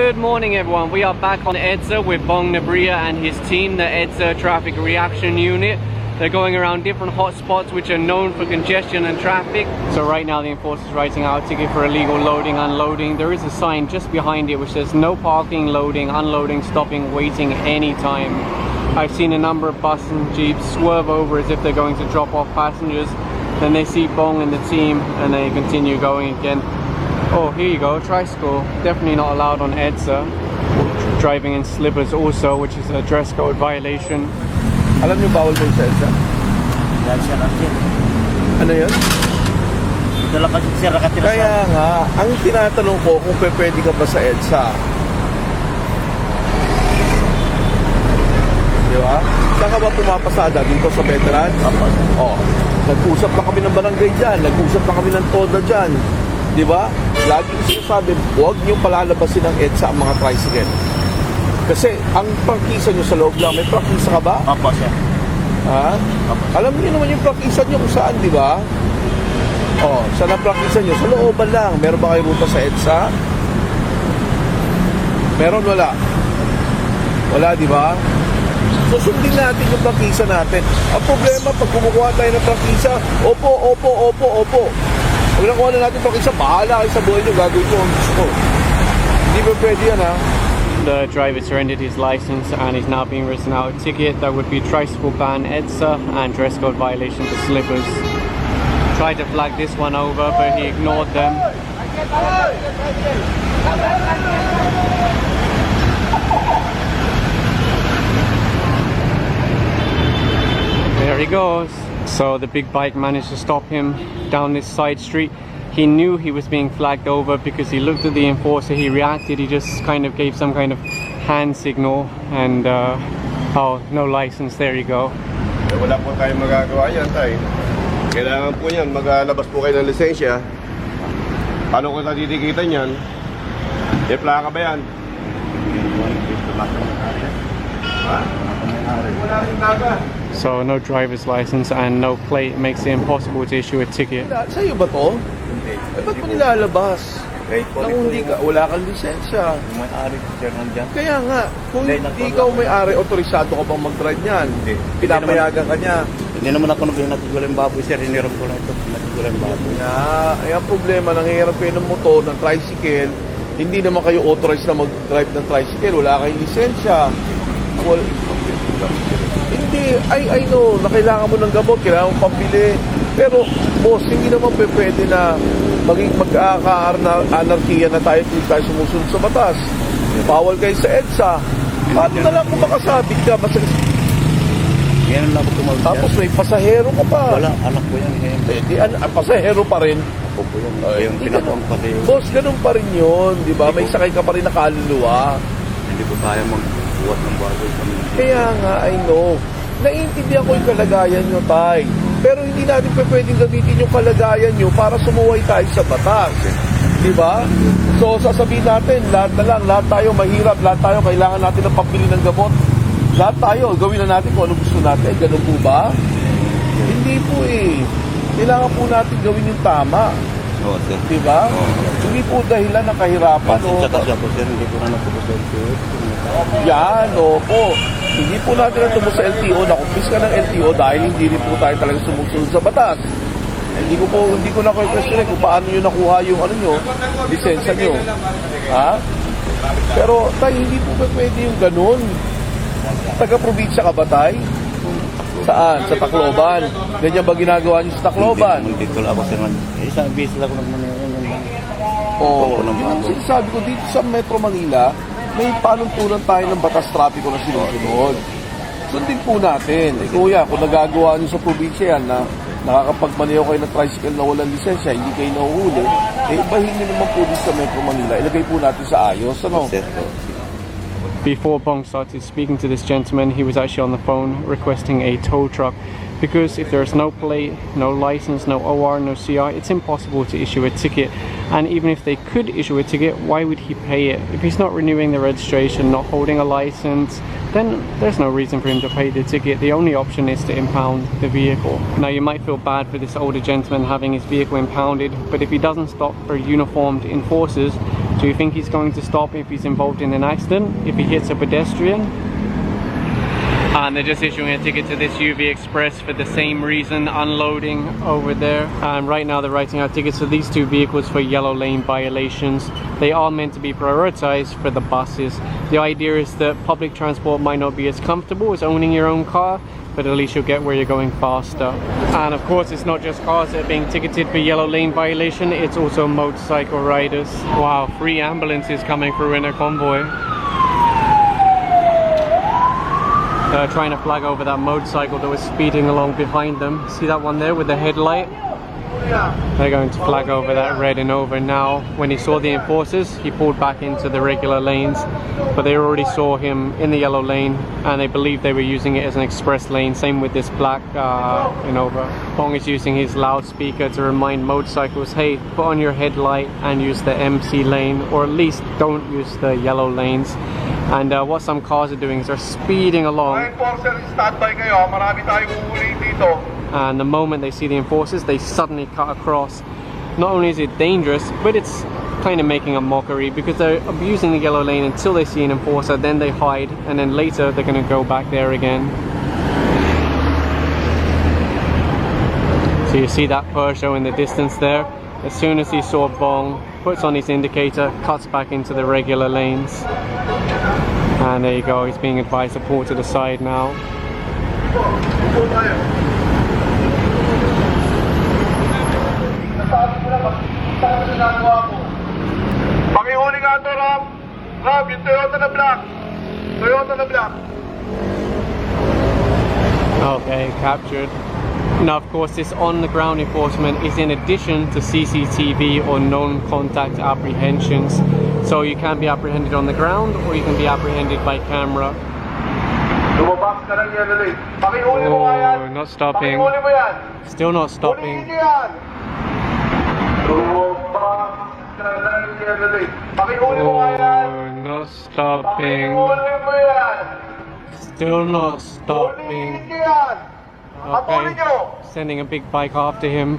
Good morning everyone, we are back on EDSA with Bong, Nebrija and his team, the EDSA Traffic Reaction Unit. They're going around different hotspots which are known for congestion and traffic. So right now the enforcer is writing out a ticket for illegal loading, unloading. There is a sign just behind it which says no parking, loading, unloading, stopping, waiting anytime. I've seen a number of buses and jeeps swerve over as if they're going to drop off passengers. Then they see Bong and the team and they continue going again. Oh, here you go, tricycle. Definitely not allowed on EDSA. Driving in slippers also, which is a dress code violation. Alam niyo bawal mo sa EDSA? Dahil siya natin. Ano yun? Ito lang kasi siya nakatira sa... Kaya nga, ang tinatanong ko kung pwede ka ba sa EDSA. Di ba? Saan ka ba pumapasada? Dito sa veteran? Oo. Nag-usap na kami ng barangay dyan. Nag-usap na kami ng TODA dyan. Di ba? Lagi ko sinasabi, huwag niyong palalabasin ng EDSA ang mga tricycle. Kasi ang prangkisa nyo sa loob lang, may prangkisa ka ba? Opo, sir. Ha? Opo. Alam niyo naman yung prangkisa nyo kung saan, di ba? Oh, saan ang prangkisa nyo? Sa looban lang. Meron ba kayo ruta sa EDSA? Meron, wala? Wala, di ba? So, sundin natin yung prangkisa natin. Ang problema, pag kumukuha tayo ng prangkisa, opo. Pag nakuha na natin prangkisa, bahala kayo sa buhay nyo, gagawin ko ang gusto ko. Hindi ba pwede yan, ha? The driver surrendered his license and is now being written out a ticket. That would be tricycle ban, EDSA, and dress code violation for slippers. Tried to flag this one over, but he ignored them. There he goes. So the big bike managed to stop him down this side street. He knew he was being flagged over because he looked at the enforcer, he reacted, he just kind of gave some kind of hand signal and oh, no license, there you go. Wala po tayong magagawa yan, tay. Kailangan po yan, maglabas po kayo ng lisensya. Paano ko natitikitan yan? E plaka ba yan? Ha? Wala rin plaka. So no driver's license and no plate makes it impossible to issue a ticket. Sa'yo ba to? Eh, ba't mo nilalabas? Nang hindi ka, wala kang lisensya. May-ari ko, sir, nandyan. Kaya nga, kung hindi ikaw may-ari, otorisado ka bang mag-drive niyan? Pinapayagan ka niya. Hindi naman ako natigulan yung baboy, sir. Hiniram ko lang ito, natigulan yung baboy. Ay, ang problema, nangyayarap kayo ng motor, ng tricycle, hindi naman kayo authorized na mag-drive ng tricycle, wala kayong lisensya. Hindi, I know, na kailangan mo ng gamot, kailangan mo pambili. Pero, boss, hindi naman pwede na maging magkaka-anarkiya na tayo kung tayo sumusunod sa batas. Bawal kayo sa EDSA. Paano na lang kung makasabit ka? Yan lang ako tumawag. Tapos may pasahero ka pa. Wala, anak ko yan. Pasahero pa rin. Ako po yun. Yung pinapang pati. Boss, ganun pa rin yun. Di ba? May sakay ka pa rin na kaluluwa. Hindi ko kaya magbuhat ng baboy. Kaya nga, I know. Naiintindihan ko yung kalagayan nyo, tay. Pero hindi natin pwedeng gamitin yung kalagayan nyo para sumuway tayo sa batas. Di ba? So, sasabihin natin, lahat na lang, lahat tayo mahirap, lahat tayo kailangan natin ng pambili ng gamot. Lahat tayo, gawin na natin kung ano gusto natin. Ganun po ba? Hindi po eh. Kailangan po natin gawin yung tama. Oo, sir. Di ba? Hindi po dahilan ng kahirapan. Sa kasi ako, sir, hindi ko na natubos sa LTO. Yan, opo. Hindi po natin natubos sa LTO. Nakumpis ka ng LTO dahil hindi rin po tayo talagang sumusunod sa batas. Hindi ko na question kung paano nyo nakuha yung ano nyo, lisensya nyo. Ha? Pero tayo hindi po pwede yung ganun. Taga-probinsya ka ba tayo? Saan? Sa Tacloban. Ganyan ba ginagawa nyo sa Tacloban? Dito lang ako, sir. Isang bis lang ako nagmanayon. Oo. Yun ang sinasabi ko dito sa Metro Manila, may panuntunan tayo ng batas trapiko na sinusunod. Sundin po natin. Kuya, kung nagagawa nyo sa probinsya yan na nakakapagmaneho kayo ng tricycle na walang lisensya, hindi kayo nahuhuli, ibahin nyo naman po dito sa Metro Manila. Ilagay po natin sa ayos. Ano? Before Bong started speaking to this gentleman, he was actually on the phone requesting a tow truck because if there's no plate, no license, no OR, no CR, it's impossible to issue a ticket. And even if they could issue a ticket, why would he pay it? If he's not renewing the registration, not holding a license, then there's no reason for him to pay the ticket. The only option is to impound the vehicle. Now you might feel bad for this older gentleman having his vehicle impounded, but if he doesn't stop for uniformed enforcers, Do you think he's going to stop if he's involved in an accident, if he hits a pedestrian? And they're just issuing a ticket to this UV Express for the same reason, unloading over there. And right now they're writing out tickets to these two vehicles for yellow lane violations. They are meant to be prioritized for the buses. The idea is that public transport might not be as comfortable as owning your own car, but at least you'll get where you're going faster. And of course, it's not just cars that are being ticketed for yellow lane violation, it's also motorcycle riders. Wow, 3 ambulances coming through in a convoy. Trying to flag over that motorcycle that was speeding along behind them. See that one there with the headlight? They're going to flag over that red and over now. When he saw the enforcers, he pulled back into the regular lanes, but they already saw him in the yellow lane and they believed they were using it as an express lane. Same with this black over. Bong is using his loudspeaker to remind motorcycles, hey, put on your headlight and use the MC lane, or at least don't use the yellow lanes. And what some cars are doing is they're speeding along. And the moment they see the enforcers, they suddenly cut across. Not only is it dangerous, but it's kind of making a mockery because they're abusing the yellow lane until they see an enforcer, then they hide, and then later they're going to go back there again. So you see that Peugeot in the distance there. As soon as he saw Bong, puts on his indicator, cuts back into the regular lanes. And there you go, he's being advised to pull to the side now. Pakihuli nga ito, Rob. Rob, yung Toyota na black. Toyota na black. Okay, captured. Now of course this on the ground enforcement is in addition to CCTV or known contact apprehensions. So you can be apprehended on the ground or you can be apprehended by camera. Oh, not stopping. Still not stopping. Oh, not stopping. Still not stopping. Okay, sending a big bike after him.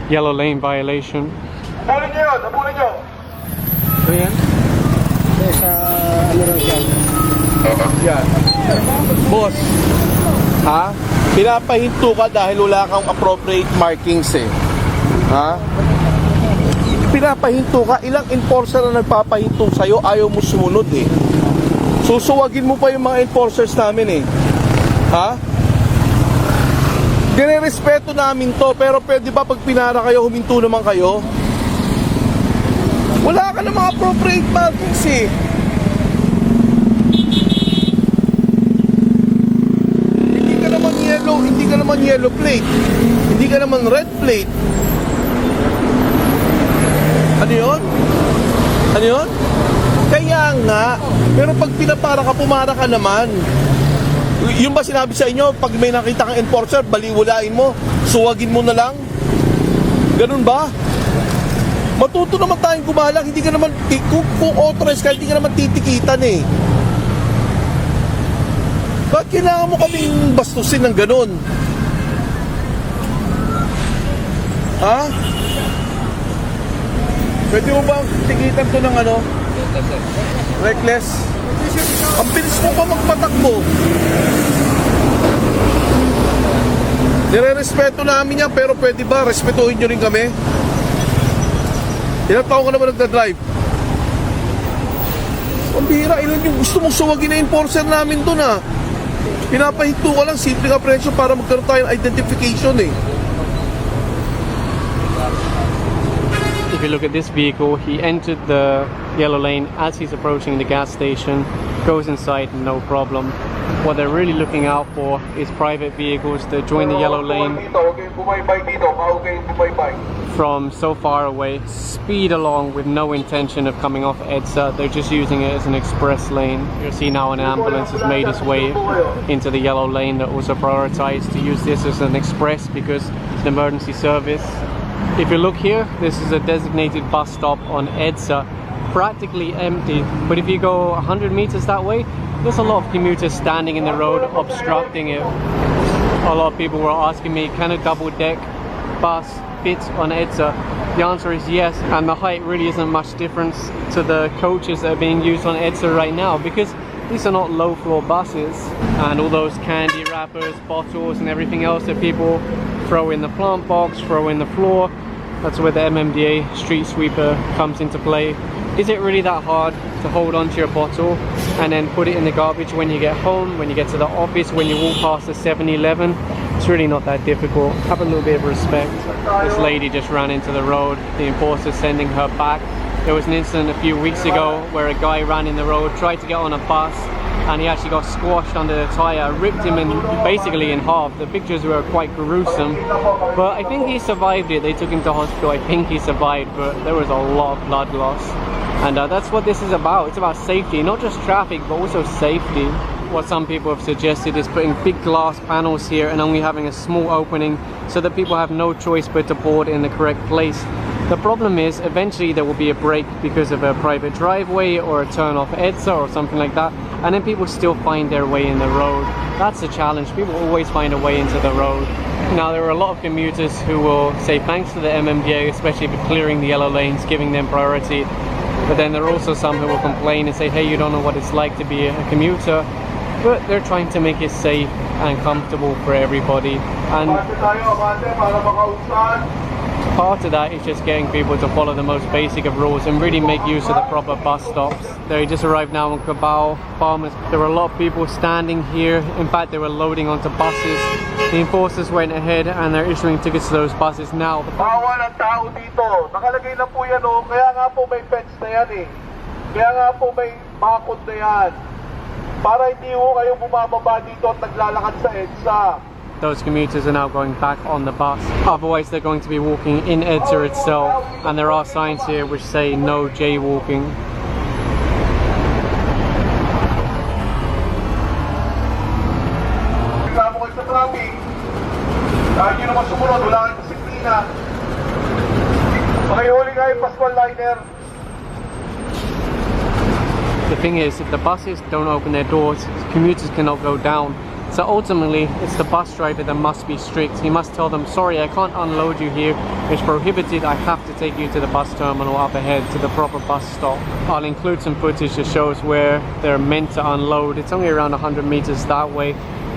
Yellow lane violation. Yan. Boss, ha? Pinapahinto ka dahil wala kang appropriate markings eh. Ha? Pinapahinto ka, ilang enforcer na nagpapahinto sa'yo, ayaw mo sumunod eh. Susuwagin mo pa yung mga enforcers namin eh. Ha? Dire-respeto namin to, pero pwede ba pag pinara kayo, huminto naman kayo? Wala ka na mga appropriate markings eh. Hindi ka naman yellow plate. Hindi ka naman red plate. Ano yun? Ano yun? Kaya nga, pero pag pinapara ka, pumara ka naman. Yung ba sinabi sa inyo, pag may nakita kang enforcer, baliwalain mo, suwagin mo na lang? Ganun ba? Matuto naman tayong gumalang, hindi ka naman, kung authorized ka, hindi ka naman titikitan eh. Bakit kailangan mo kaming bastusin ng ganun? Ha? Pwede mo ba tikitan to ng ano? Reckless? Ang bilis mo pa magpatakbo. Nire-respeto namin yan, pero pwede ba respetuhin nyo rin kami? Ilang taon ka naman nagdadrive? Ang bihira, ilan yung gusto mong suwagin na enforcer namin doon ha? Pinapahinto ka lang, simple apprehension para magkaroon tayo ng identification eh. If you look at this vehicle, he entered the yellow lane as he's approaching the gas station, goes inside, no problem. What they're really looking out for is private vehicles that join the yellow lane from so far away, speed along with no intention of coming off EDSA. They're just using it as an express lane. You'll see now an ambulance has made its way into the yellow lane that also prioritized to use this as an express because it's an emergency service. If you look here, this is a designated bus stop on EDSA, practically empty, but if you go 100 meters that way, there's a lot of commuters standing in the road obstructing it. A lot of people were asking me, can a double-deck bus fit on EDSA? The answer is yes, and the height really isn't much difference to the coaches that are being used on EDSA right now, because these are not low floor buses, and all those candy wrappers, bottles and everything else that people throw in the plant box, throw in the floor, that's where the MMDA street sweeper comes into play. Is it really that hard to hold onto your bottle and then put it in the garbage when you get home, when you get to the office, when you walk past the 7-Eleven? It's really not that difficult. Have a little bit of respect. This lady just ran into the road. The enforcer's sending her back. There was an incident a few weeks ago where a guy ran in the road, tried to get on a bus, and he actually got squashed under the tire, ripped him basically in half. The pictures were quite gruesome, but I think he survived it. They took him to hospital. I think he survived, but there was a lot of blood loss. And that's what this is about. It's about safety, not just traffic, but also safety. What some people have suggested is putting big glass panels here and only having a small opening so that people have no choice but to board in the correct place. The problem is eventually there will be a break because of a private driveway or a turn off EDSA or something like that, and then people still find their way in the road. That's the challenge. People always find a way into the road. Now, there are a lot of commuters who will say thanks to the MMDA, especially for clearing the yellow lanes, giving them priority. But then there are also some who will complain and say, hey, you don't know what it's like to be a commuter. But they're trying to make it safe and comfortable for everybody. And part of that is just getting people to follow the most basic of rules and really make use of the proper bus stops. They just arrived now in Cabal Farmers. There were a lot of people standing here. In fact, they were loading onto buses. The enforcers went ahead and they're issuing tickets to those buses now. Bawal ang tao dito. Nakalagay na po yan o. Kaya nga po may fence na yan eh. Kaya nga po may bakod na yan. Para hindi ho kayo bumababa dito at naglalakad sa EDSA. Those commuters are now going back on the bus. Otherwise they're going to be walking in EDSA itself, and there are signs here which say no jaywalking. Reklamo kayo sa traffic. Dahil nyo naman sumunod, wala kayong disiplina. Pakihuli kayo, Pascual Liner. The thing is, if the buses don't open their doors, commuters cannot go down. So ultimately, it's the bus driver that must be strict. He must tell them, sorry, I can't unload you here. It's prohibited. I have to take you to the bus terminal up ahead to the proper bus stop. I'll include some footage that shows where they're meant to unload. It's only around 100 meters that way.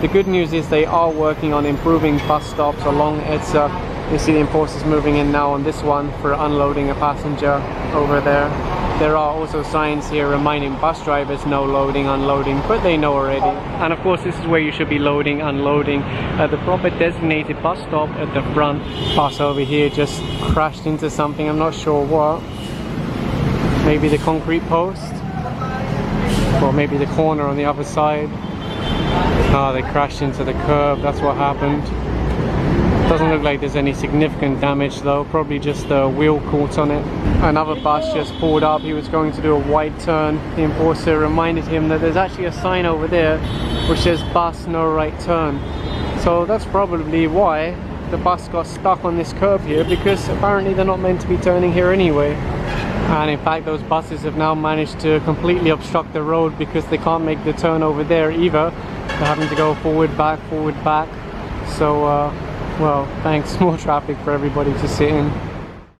The good news is they are working on improving bus stops along EDSA. You see the enforcers moving in now on this one for unloading a passenger over there. There are also signs here reminding bus drivers no loading, unloading, but they know already. And of course this is where you should be loading, unloading at the proper designated bus stop at the front. Bus over here just crashed into something, I'm not sure what. Maybe the concrete post? Or maybe the corner on the other side. Oh, they crashed into the curb, that's what happened. Doesn't look like there's any significant damage though, probably just the wheel caught on it. Another bus just pulled up. He was going to do a wide turn. The enforcer reminded him that there's actually a sign over there which says bus no right turn. So that's probably why the bus got stuck on this curb here, because apparently they're not meant to be turning here anyway. And in fact those buses have now managed to completely obstruct the road because they can't make the turn over there either. They're having to go forward, back, forward, back. So well, thanks, more traffic for everybody to sit in.